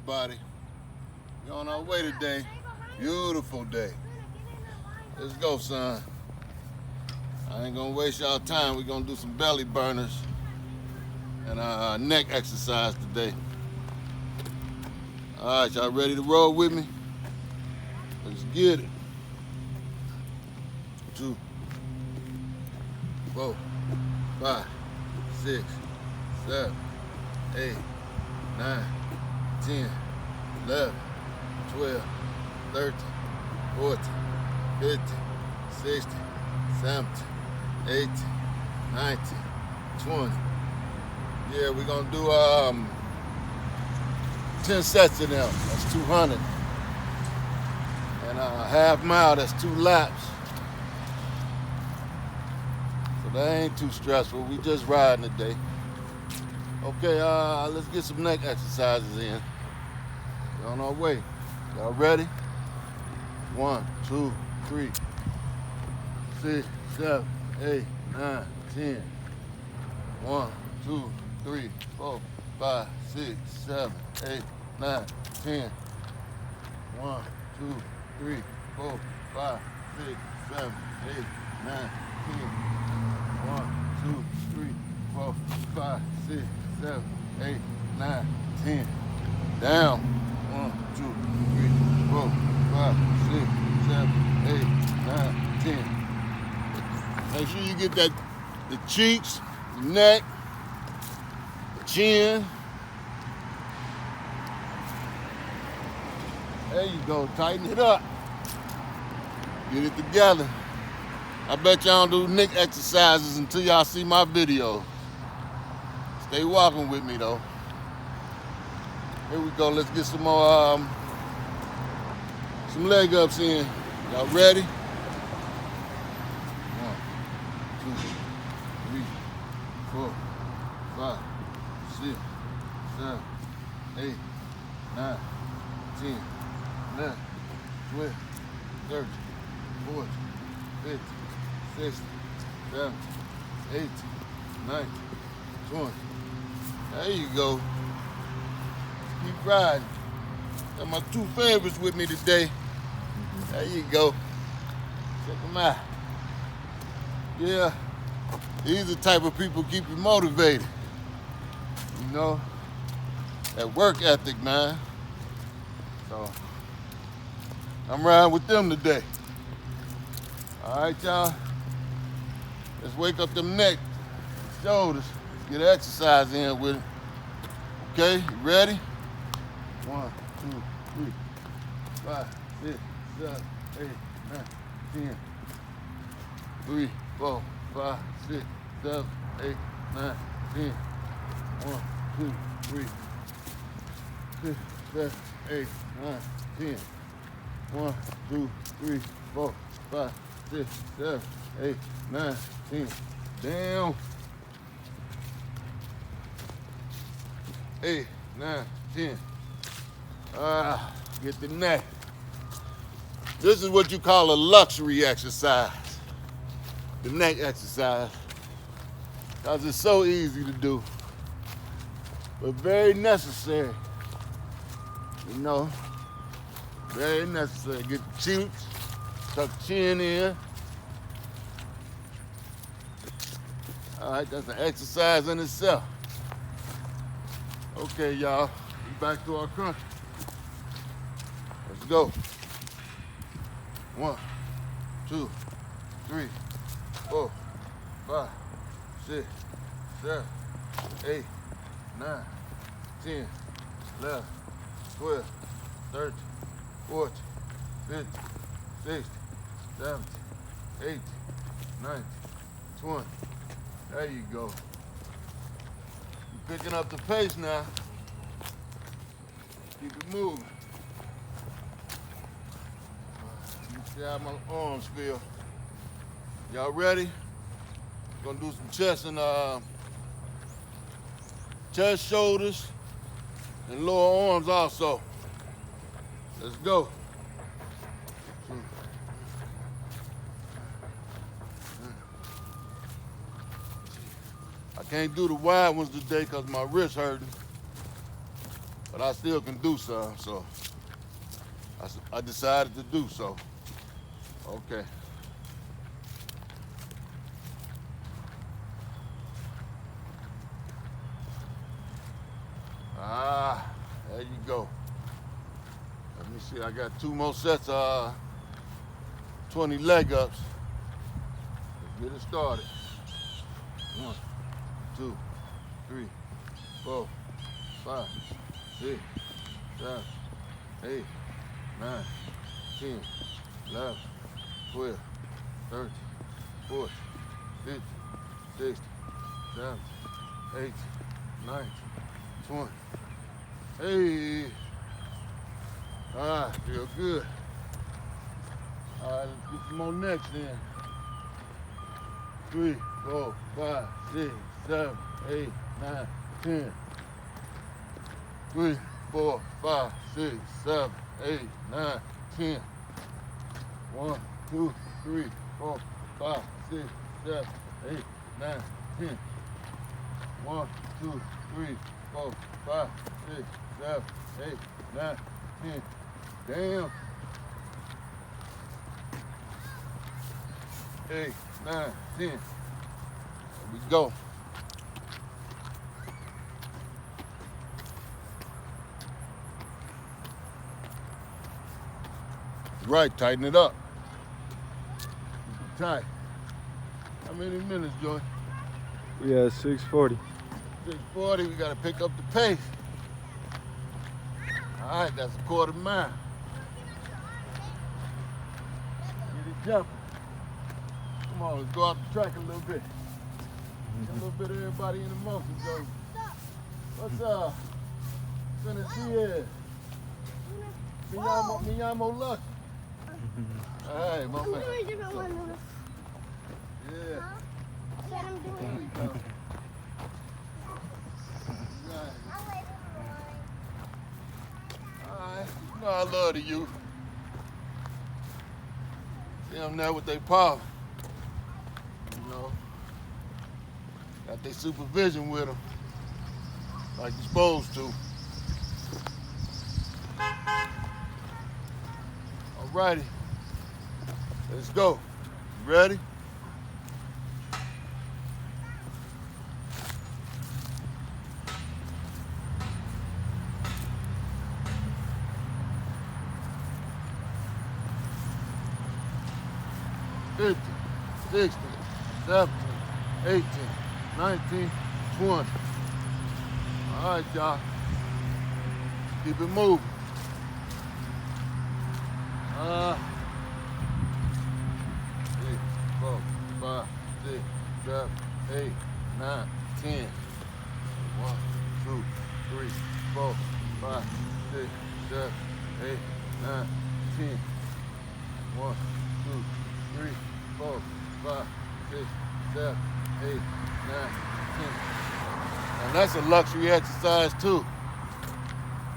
everybody. We're on our way today. Beautiful day. Let's go, son. I ain't gonna waste y'all time. We're gonna do some belly burners and a neck exercise today. All right, y'all ready to roll with me? Let's get it. 2, 4, 5, 6, 7, 8, 9, 10, 11, 12, 13, 14, 15, 16, 17, 18, 19, 20. Yeah, we're gonna do 10 sets of them. That's 200. And a half mile, that's 2 laps. So that ain't too stressful. We just riding today. Okay, let's get some neck exercises in. We're on our way. Y'all ready? 1, 2, 3, 6, 7, 8, 9, 10. 1, 2, 3, 4, 5, 6, 7, 8, 9, 10. 1, 2, 3, 4, 5, 6, 7, 8, 9, 10. 1, 2, 3, 4, 5, 6, 7, 8, 9, 10. Down. 1, 2, 3, 4, 5, 6, 7, 8, 9, 10. Make sure you get the cheeks, the neck, the chin. There you go. Tighten it up. Get it together. I bet y'all don't do neck exercises until y'all see my videos. Stay walking with me though. Here we go. Let's get some more some leg ups in. Y'all ready? 1, 2, 3, 4, 5, 6, 7, 8, 9, 10, 11, 12, 13, 14, 15, 16, 17, 18, 19, 20. There you go. Keep riding. Got my 2 favorites with me today. There you go. Check them out. Yeah, these are the type of people keep you motivated. You know, that work ethic, man. So, I'm riding with them today. All right, y'all. Let's wake up them neck, shoulders. Get exercise in with it. Okay, you ready? 1, 2, 3, 5, 6, 7, 8, 9, 10. 3, 4, 5, 6, 7, 8, 9, 10. 1, 2, 3, 6, 7, 8, 9, 10. 1, 2, 3, 4, 5, 6, 7, 8, 9, 10. Down. 8, 9, 10. Get the neck. This is what you call a luxury exercise. The neck exercise. Because it's so easy to do. But very necessary. You know, very necessary. Get the cheeks, tuck the chin in. All right, that's an exercise in itself. Okay, y'all, we back to our crunch. Let's go. 1, 2, 3, 4, 5, 6, 7, 8, 9, 10, 11, 12, 13, 14, 15, 16, 17, 18, 19, 20. There you go. You're picking up the pace now. Keep it moving. Let me see how my arms feel. Y'all ready? Gonna do some chest and chest, shoulders, and lower arms also. Let's go. I can't do the wide ones today because my wrist hurting. but I still can do some, so I decided to do so. Okay. There you go. Let me see, I got 2 more sets of 20 leg ups. Let's get it started. 1, 2, 3, 4, 5, 6, 7, 8, 9, 10, 11, 12, 13, 14, 15, 16, 17, 18, 19, 20. Hey. Feel good. All right, let's get some more next then. 3, 4, 5, 6, 7, 8, 9, 10. 3, 4, 5, 6, 7, 8, 9, 10. 1, 2, 3, 4, 5, 6, 7, 8, 9, 10. 1, 2, 3, 4, 5, 6, 7, 8, 9, 10. Damn. 8, 9, 10. There we go. Right, tighten it up. Tight. How many minutes, Joy? We at 6:40. 6:40, we gotta pick up the pace. All right, that's a quarter mile. Get it jumping. Come on, let's go out the track a little bit. Get a little bit of everybody in the motion, Joe. What's up? Finna see it. Me llamo Lucky. All right, my man. Yeah. There we go. Alright, you know I love the youth. See them there with their power. You know, got their supervision with them, like you're supposed to. Alrighty, let's go. You ready? 15, 16, 17, 18, 19, 20. All right, y'all. Keep it moving. 3, 4, 5, 6, 7, 8, 9, 10. 1, 2, 3, 4, 5, 6, 7, 8, 9, 10. 1, 2, 3, 4, 5, 6, 7, 8, 9, 10. And that's a luxury exercise too.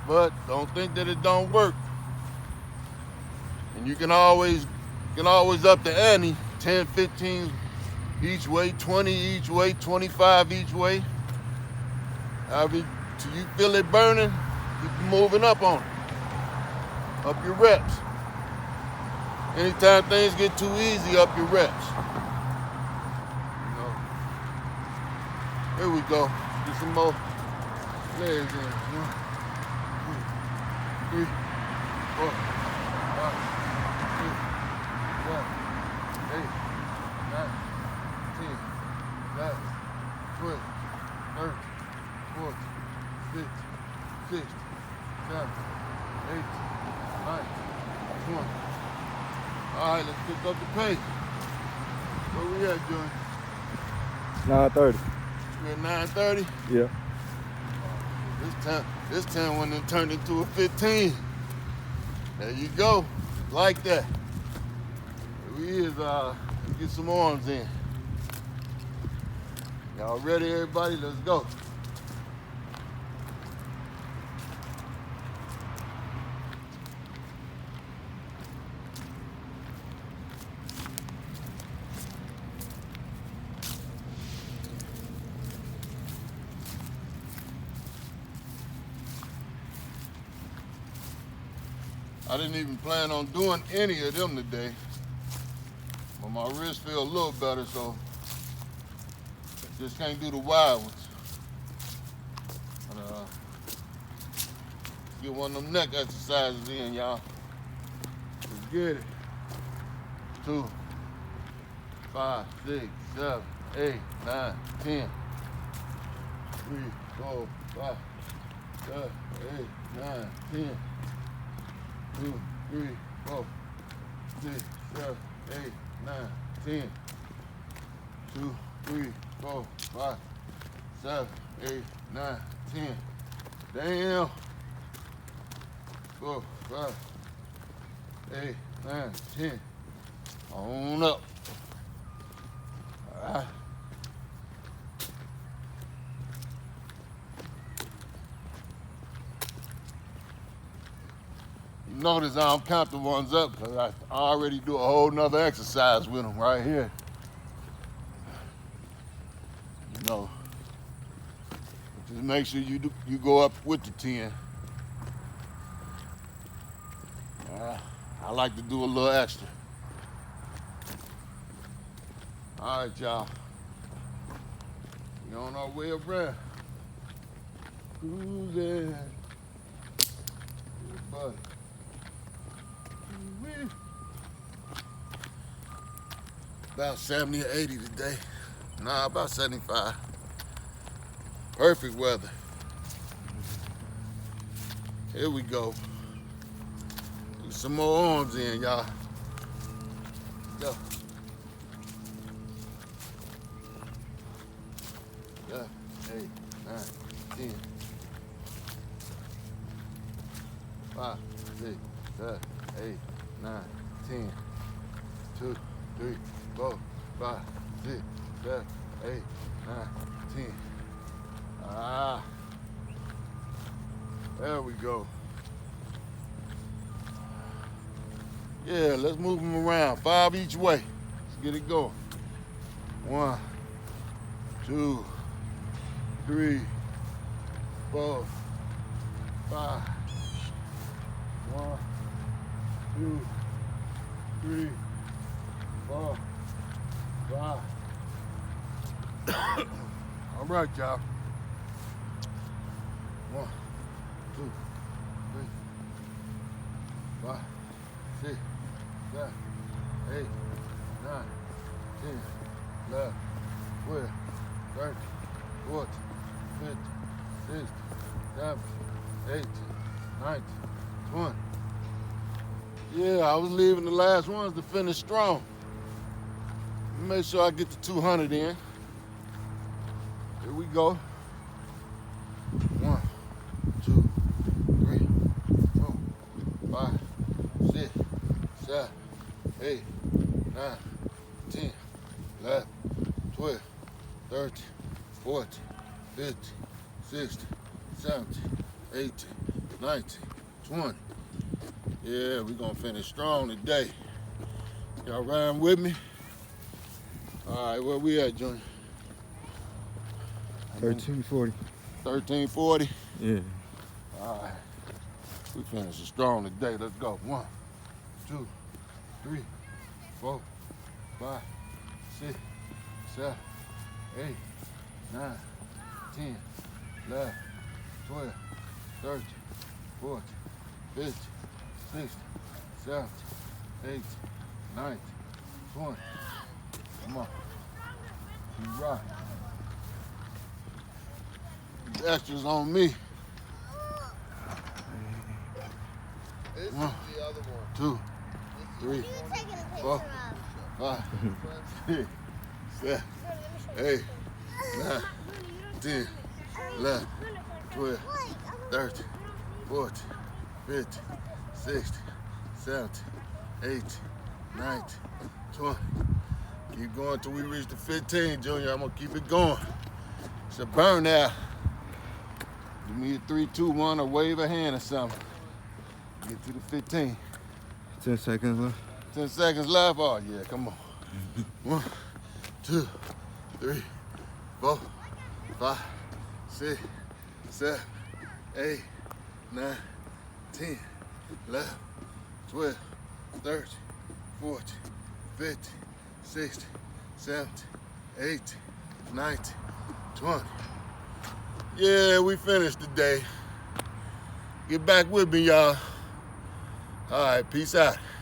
But don't think that it don't work. And you can always up the ante, 10, 15 each way, 20 each way, 25 each way. However, till you feel it burning, keep moving up on it. Up your reps. Anytime things get too easy, up your reps. You know. Here we go. Get some more legs in. 1, 2, 3, 4, 5, 6, 7, 8, 9, 10, 11, 12, 13, 14, 15, 16, 17, 18, 19, 20. All right, let's pick up the pace. Where we at, Joey? 9:30. We're at 9:30? Yeah. This 10 one done turned into a 15. There you go. Like that. Here we is, let's get some arms in. Y'all ready, everybody? Let's go. I didn't even plan on doing any of them today. But my wrist feel a little better, so just can't do the wide ones. But, get one of them neck exercises in, y'all. Let's get it. 2, 5, 6, 7, 8, 9, 10. 3, 4, 5, 7, 8, 9, 10. 2, 3, 4, 6, 7, 8, 9, 10. 2, 3, 4, 5, 7, 8, 9, 10. Damn. 4, 5, 8, 9, 10. On up. All right. You notice I don't count the ones up because I already do a whole nother exercise with them right here. You know, just make sure you go up with the 10. I like to do a little extra. All right, y'all. We on our way around. Cruising. Good buddy. Woo-wee. About 70 or 80 today. Nah, about 75. Perfect weather. Here we go. Do some more arms in, y'all. Go. Yeah, 8, 9, 10. 5, 6, 7, 8, 9, 10. 2, 3, 4, 5, 6, 7, 8, 9, 10. Ah. There we go. Yeah, let's move them around. 5 each way. Let's get it going. 1, 2, 3, 4, 5. 1, 2, 3, 4, 5. All right, y'all. 1, 2, 3, 5, 6, 7, 8, 9, 10, 11, 12, 13, 14, 15, 16, 17, 18, 19, 20. Yeah, I was leaving the last ones to finish strong. Make sure I get the 200 in. Here we go. 1, 2, 3, 4, 5, 6, 7, 8, 9, 10, 11, 12, 13, 14, 15, 16, 17, 18, 19, 20. Yeah, we're gonna finish strong today. Y'all riding with me? All right, where we at, Junior? 1340. 1340? Yeah. All right. We finishing strong today. Let's go. 1, 2, 3, 4, 5, 6, 7, 8, 9, 10, 11, 12, 13, 14, 15, 16, 17, 18, 19, 20. Come on. Keep rocking. These extras on me. This is 1, the other one. 2, 3, You taking a picture 4, of? 5, 6, 7, 8, 9, 10, 11, 12, 13, 14, 15, 16, 17, 18, 19, 20. Keep going till we reach the 15, Junior. I'm gonna keep it going. It's a burnout. Give me a 3, 2, 1, or wave a hand or something. Get to the 15. 10 seconds left. 10 seconds left. Oh yeah, come on. 1, 2, 3, 4, 5, 6, 7, 8, 9, 10, 11, 12, 13, 14, 15, 16, 17, 18, 19, 20. Yeah, we finished the day. Get back with me, y'all. All right, peace out.